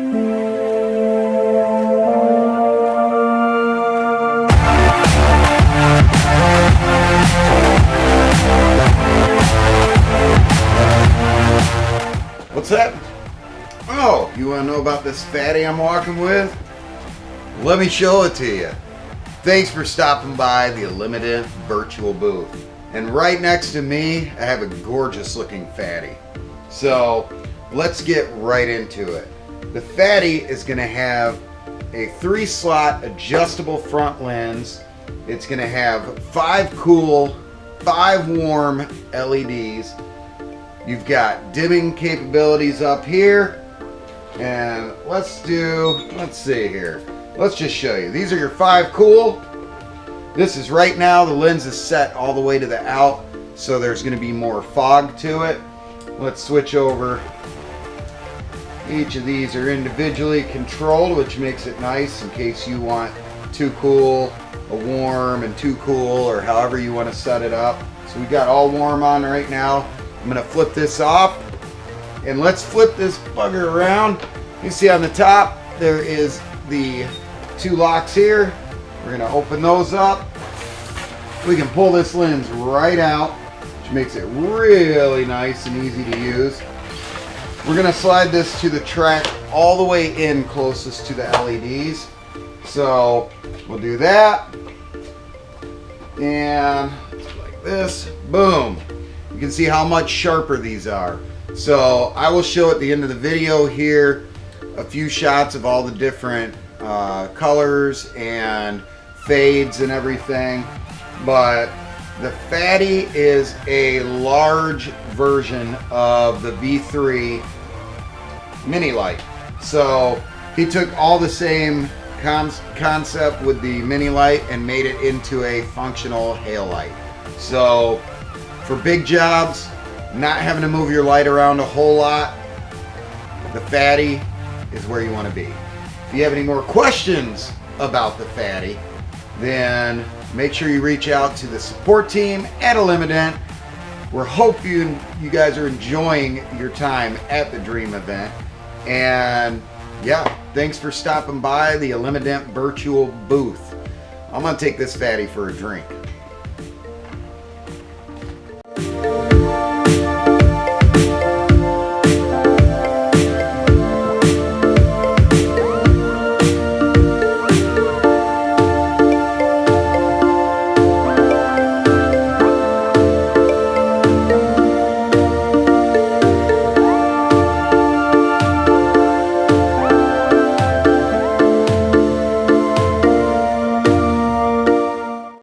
What's that? Oh, you want to know about this fatty I'm walking with? Let me show it to you. Thanks for stopping by the Elim-A-Dent virtual booth. And right next to me, I have a gorgeous looking fatty. So let's get right into it. The fatty is going to have a 3-slot adjustable front lens. It's going to have 5 cool, 5 warm LEDs. You've got dimming capabilities up here. And let's see here. Let's just show you. These are your 5 cool. This is right now, the lens is set all the way to the out, so there's going to be more fog to it. Let's switch over. Each of these are individually controlled, which makes it nice in case you want too cool, a warm, and too cool, or however you want to set it up. So we got all warm on right now. I'm going to flip this off, and let's flip this bugger around. You see on the top there is the 2 locks here. We're going to open those up. We can pull this lens right out, which makes it really nice and easy to use. We're going to slide this to the track all the way in closest to the LEDs. So we'll do that, and like this, boom. You can see how much sharper these are. So I will show at the end of the video here a few shots of all the different colors and fades and everything. But the fatty is a large version of the V3 mini light. So he took all the same concept with the mini light and made it into a functional Hail light. So for big jobs, not having to move your light around a whole lot, the fatty is where you want to be. If you have any more questions about the fatty, then make sure you reach out to the support team at Elim-A-Dent. We hope you guys are enjoying your time at the Dream event. And yeah, thanks for stopping by the Elim-A-Dent virtual booth. I'm going to take this fatty for a drink.